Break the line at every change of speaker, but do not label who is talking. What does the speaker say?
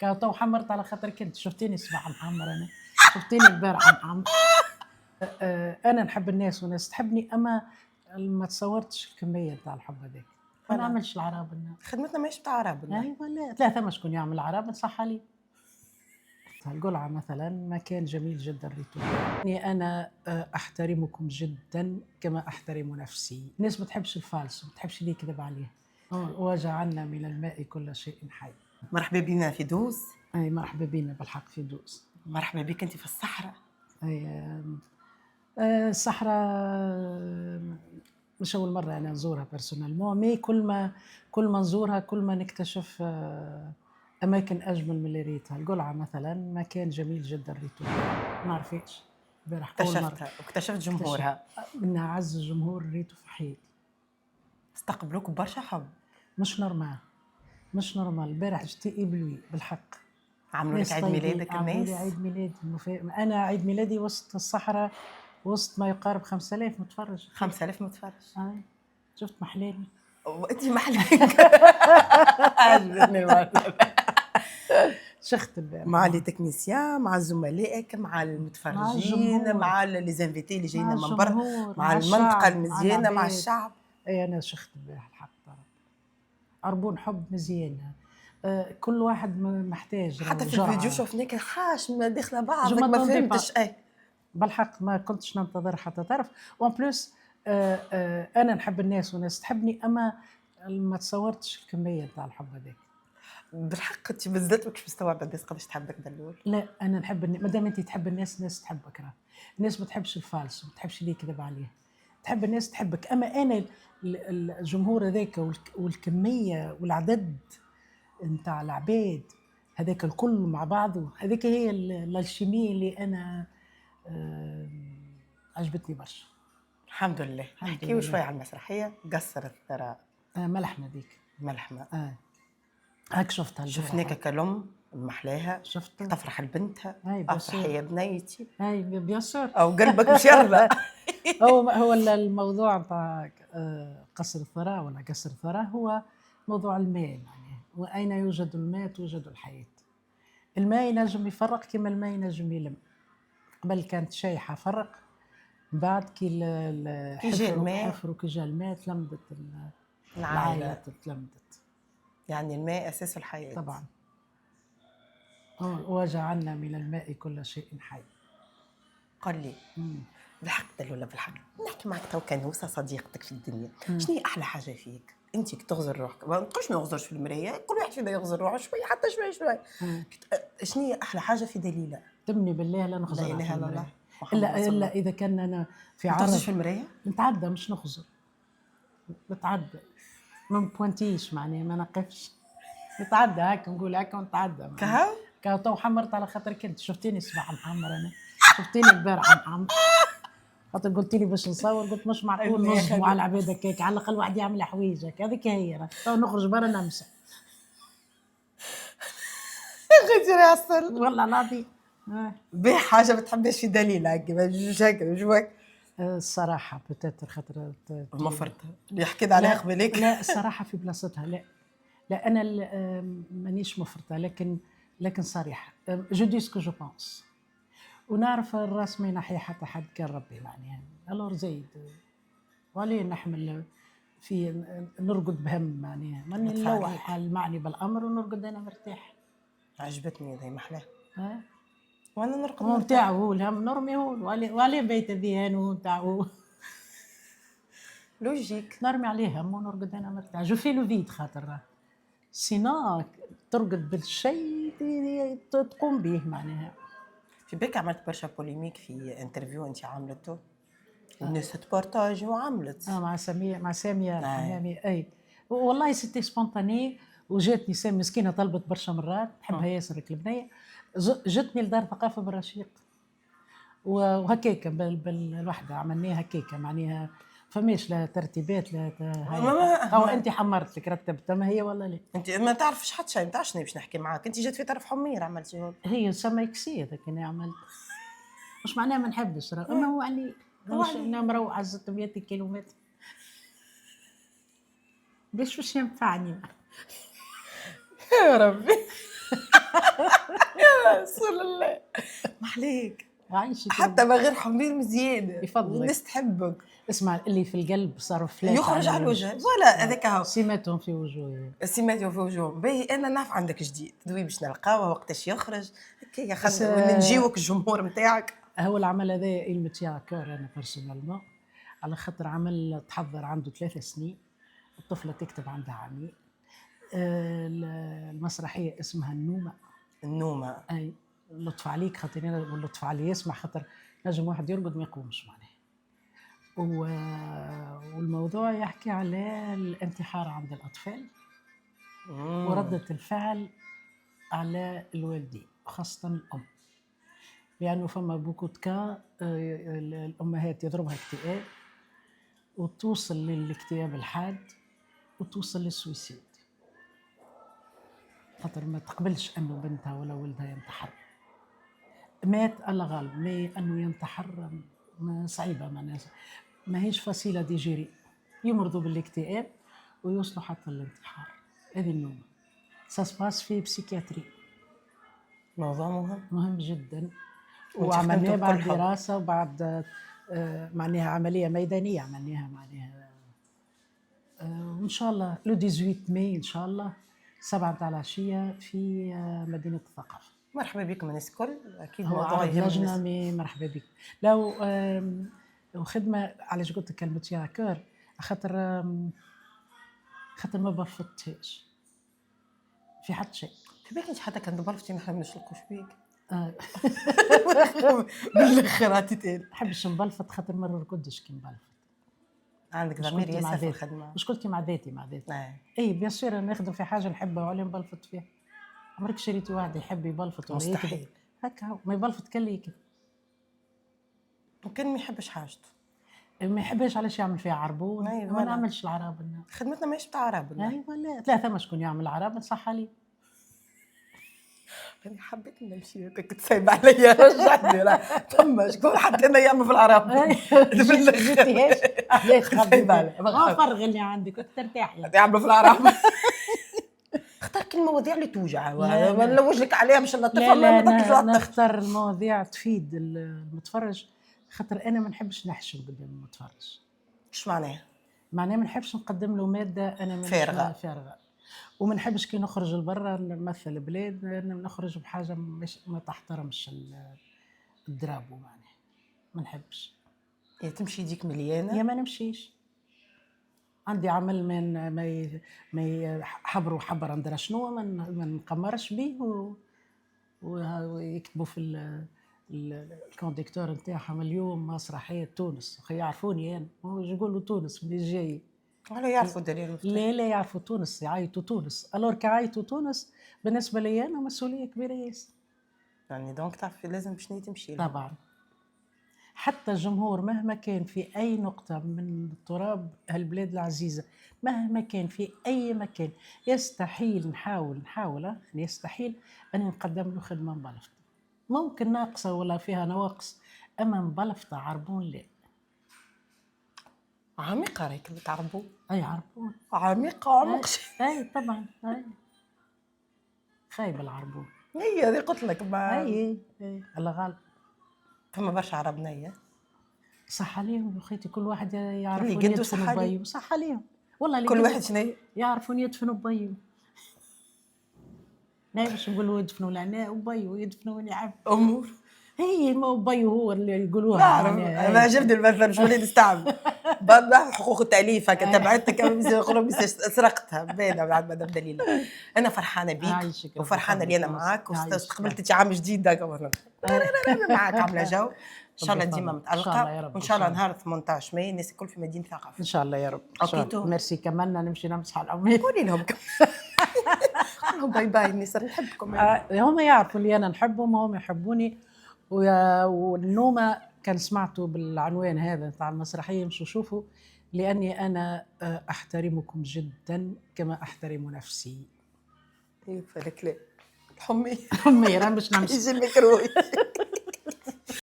تو حمرت على خاطرك انت، شفتيني الصباح محمر انا، شفتيني البارحه محمر. انا نحب الناس والناس تحبني، اما ما تصورتش الكميه نتاع الحب هذاك. ما
فوالا.
نعملش العراب
خدمتنا ماهيش بتاع عرب والله.
ايوه لا ثلاثه ما شكون يعمل العراب نصح عليه. القلعة مثلا مكان جميل جدا ريتو. يعني أنا أحترمكم جدا كما أحترم نفسي. الناس ما تحبش الفالس، ما تحبش اللي يكذب عليه. وجعلنا من الماء كل شيء حي.
مرحبا بنا في دوس.
أي مرحبا بنا بالحق في دوس.
مرحبا بك انت في الصحراء.
أي الصحراء مش أول مرة أنا نزورها بيرسونالمون، مي كل ما نزورها كل ما نكتشف أماكن أجمل من اللي ريتها. القلعة مثلا مكان جميل جدا ريتو، ما عرفيش امبارح أول مرة
واكتشفت جمهورها.
من أعز الجمهور ريتو في حياتي.
استقبلوك برشا حب.
مش نورمال. البارح جيتي إبلوي بالحق.
عملوا لك عيد ميلادك
عملوا لي
الناس؟
عيد ميلادي أنا عيد ميلادي وسط الصحراء، وسط ما يقارب 5000 متفرج.
5000 متفرج.
شفت محلاني
وانت محلك. عجبتني الموضوع.
شخت البارح
مع لي تكنيسيان، مع زملائك، مع المتفرجين، مع لي زانفيتي اللي جايين من برا، مع المنطقه المزيانه، مع الشعب.
اي انا شخت البارح الحق عربون حب مزيانه. كل واحد محتاج.
حتى في الفيديو شفناك حاش ما داخله بعضك ما فهمتش. اي
بالحق ما كنتش ننتظر حتى تعرف. وان بلوس انا نحب الناس والناس تحبني، اما ما تصورتش الكميه نتاع الحب هذاك.
بالحق انت بالذات ماكش مستوعبه الناس قداش تحبك دلول.
لا انا نحب ما دام انت تحب الناس تحبك. الناس ما تحبش الفالس، ما تحبش اللي يكذب عليه. تحب الناس تحبك. اما انا الجمهور هذاك والكميه والعدد نتاع العباد هذاك الكل مع بعضه، هذيك هي الالشيميه اللي انا عجبتني برشا.
الحمد لله. نحكيو شوي على المسرحيه قصر الثراء.
ملحمه ذيك
ملحمه.
هاك شفتها.
شفناك كلم محلاها.
شفت
تفرح لبنتها.
افرحي
يا بنيتي.
اي بيان سور.
او قلبك مش يرضى.
هو الموضوع نتاع قصر الثراء ولا قصر الثراء هو موضوع الماء. يعني واين يوجد الماء توجد الحياه. الماء ينجم يفرق كما الماء ينجم يلم. قبل كانت شايحه فرق، بعد كي حفروا كي جا الماء تلمدت العائله تلمدت.
يعني الماء اساس الحياه
طبعا. وجعلنا من الماء كل شيء حي.
قال لي بالحق دلولا بالحق نحكي معك تو كنوسه صديقتك في الدنيا. شنو هي احلى حاجه فيك انت كي تغزر روحك؟ ما نقولش ما نغزرش في المرايه، كل واحد فينا يغزر روحه شويه حتى شويه. شنو هي احلى حاجه في دليله؟
تمني بالله لا نغزر.
لا اله الا الله.
الا اذا كان انا في عرض.
تغزر في المرايه؟ نتعدى
مش نغزر، نتعدى ما بوانتيش معناها ما نقفش، نتعدى هاك نقول هاك ونتعدى. كاو تو حمرت على خاطرك انت، شفتيني الصباح محمر انا، شفتيني البارحه محمر. خاطر قلت لي باش نصور، قلت مش معقول نصبوا على العباد هكاك، على الاقل واحد يعمل حويجك. هذيك هي تو نخرج برا نمسح.
غير يعصر
والله العظيم.
بيه حاجه ما تحبش في دليل هكا مش هكا جواك
الصراحه بتاتر خاطر
المفرطه اللي حكيت عليها قبلك.
لا الصراحه في بلاصتها. لا انا مانيش مفرطه، لكن صريحه. جو دي سكو جو بونس، ونعرف الراس ما ينحي حتى حد كان ربي معناها. الور زيد ولي نحمل في نرقد بهم معناها، ماني نلوح المعني بالامر ونرقد انا مرتاح.
عجبتني هذه محلاه. وانا نرقد
نتاعو هو الهم نرمي هو ولي بيت الذهان نتاعو
لوجيك
نرمي عليه هم ونرقد انا مرتاح. جو في لو فيد خاطر سينا ترقد بالشيء تقوم به معناها.
في بالك عملت برشا بوليميك في انترفيو انت عملته الناس تبارطاج وعملت
مع ساميه الحمامي. اي والله سيتي سبونتاني. وجاتني ساميه مسكينه طلبت برشا مرات تحبها ياسر البنيه، جتني لدار ثقافه بالرشيق وهكاك بالوحده عملناها هكاك معناها فماش لا ترتيبات لا هو انت حمرت لك رتبتها ما هي ولا لا
انت ما تعرفش حتى شيء ما تعرفش باش نحكي معاك. انت جات في طرف حمير عملتي
هي سما يكسي هذاك انا عملت مش معناها ما نحبش اما هو علي انا مروعه 600 كيلومتر باش واش ينفعني
يا ربي. رسول الله. ما عليك،
عايشك
حتى ما غير حمير مزيان
يفضلك.
والناس تحبك.
اسمع، اللي في القلب صاروا فلات
يخرج على الوجه، فوالا هذاك هو
سماتهم في وجوههم.
سمات في وجوههم. باهي انا نعرف عندك جديد دوي باش نلقاوه وقتاش يخرج هكايا
بس،
نجيوك الجمهور نتاعك.
هو العمل هذا إلمتيا كور أنا بيرسونيلمون، على خاطر عمل تحضر عنده 3 سنين، الطفلة تكتب عندها عامين. المسرحية اسمها النومة.
النومه
أي لطف عليك، خاطر أنا لطف علي يسمع، خاطر نجم واحد يرقد ما يقومش معناها. والموضوع يحكي على الانتحار عند الأطفال وردة الفعل على الوالدين وخاصة الأم، لأنه فما بوكو تكا الأمهات يضربها اكتئاب وتوصل للاكتئاب الحاد وتوصل للسويسيد، خاطر ما تقبلش أنه بنتها ولا ولدها ينتحر. مات الله غالب، ما أنه ينتحر صعيبة، ما هيش فصيلة ديجيري، يمرضوا بالاكتئاب ويوصلوا حتى الانتحار. هذه النومة ساسباس في بسيكياتري.
موضوع
مهم جدا،
وانت
وعملناه
خدمتوا
بعد
بكل حب.
دراسة وبعد معناها عملية ميدانية عملناها معناها. وإن شاء الله لو 18 ماي إن شاء الله 7 تاع العشية في مدينة الثقافة.
مرحبا بكم الناس الكل، اكيد
هو
موضوع
عرض
يهم
لجنة
الناس.
مرحبا بك. لو وخدمة علاش قلت لك كلمة يا كور، خاطر ما بفضتهاش في حد شيء.
في بالك انت حتى كان بلفتي نحن ما نشلقوش بيك.
آه،
بالاخر عطيتين
نحبش نبلفط، خاطر ما نرقدش كي نبلفط.
عندك ضمير
مشكلتي مع
ياسر في
ذاتي،
الخدمه.
مشكلتي مع ذاتي مع ذاتي.
نعم
اي بيان سور انا نخدم في حاجه نحبها ولا نبلفط فيها. عمرك شريتي واحد يحب يبلفط ولا يكذب؟
مستحيل.
هكا هو ما يبلفط كان اللي يكذب.
وكان ما يحبش حاجته
ما يحبش علاش يعمل فيها عربون،
أي
ما
فوالا.
نعملش العرب.
خدمتنا ماهيش بتاع عرب.
اي ولا 3 ما شكون يعمل العرب صح عليه.
انا حبيت نمشي كنت سايبه عليا رجعني لا تم شكون حتى انا يعمل في العرب.
جيتيهاش علاش
سايبة عليه.
غافر اللي عندك كنت ترتاحي.
يعملوا في العرب. اختار كل المواضيع اللي توجع
لا،
ما
لا.
نلوج لك عليها باش
لا
تفهم
لا،
ما تبكيش وقتك.
نختار المواضيع تفيد المتفرج، خاطر انا ما نحبش نحشم قدام المتفرج.
ايش معناها؟
معناه ما نحبش نقدم له ماده انا مانيش فارغه، وما نحبش كي نخرج لبرا نمثل بلاد نخرج بحاجه ما تحترمش الدرابو معناه، ما نحبش.
يا تمشي يديك مليانه
يا ما نمشيش. عندي عمل ما حبر ندير شنو ما نقمرش به ويكتبوا في الكونديكتور نتاعهم اليوم مسرحيه تونس، يعرفوني انا يقولوا تونس من جاي.
ولا يعرفوا دليل المفتاح.
لا يعرفوا تونس، يعيطوا تونس. الور كعيطوا تونس بالنسبه لي انا مسؤوليه كبيره ياسر.
يعني دونك تعرفي لازم باش تمشي
طبعا حتى الجمهور مهما كان في اي نقطه من تراب هالبلاد العزيزه، مهما كان في اي مكان، يستحيل نحاول يستحيل ان نقدم له خدمه مبلفطه. ممكن ناقصه ولا فيها نواقص، اما مبلفطه عربون لا.
عميقه رايك تعرفوا.
اي عربون
عميقه عمق.
اي طبعا اي خايب العربون.
هي هذه قلت لك ما
اي الله غالب.
فما برشا عرب نيه
صح عليهم يا خيتي، كل واحد يعرف
اللي قدو صح
يدفن
عليه.
بيو. صح عليهم والله، اللي
كل واحد شنو
يعرفون يدفنوا بيو. لا باش نقولوا يدفنوا العناء وبيو يدفنوا وين يحب.
امور
هي ما بيو هو اللي يقولوها.
نعرف انا عجبني المثل شو اللي نستعمل بعد حقوق التاليف هكا تبعتك يقولوا سرقتها باينه بعد ما دليل. انا فرحانه بيك وفرحانه اللي انا معاك واستقبلت عام جديد هكا معاك عامله جو. ان شاء الله ديما متالقه وان شاء الله نهار 18 ماي الناس الكل في مدينه ثقافه
ان شاء الله يا رب.
اوكي
ميرسي كملنا نمشي نمسح على العميد.
قولي لهم باي باي الناس نحبكم.
هم يعرفوا اللي انا نحبهم وهم يحبوني. والنومه كان سمعتوا بالعنوان هذا تاع المسرحيه مشوا شوفوا، لاني انا احترمكم جدا كما احترم نفسي.
فلك لا حمي
راه باش نمشي
يجي الميكرو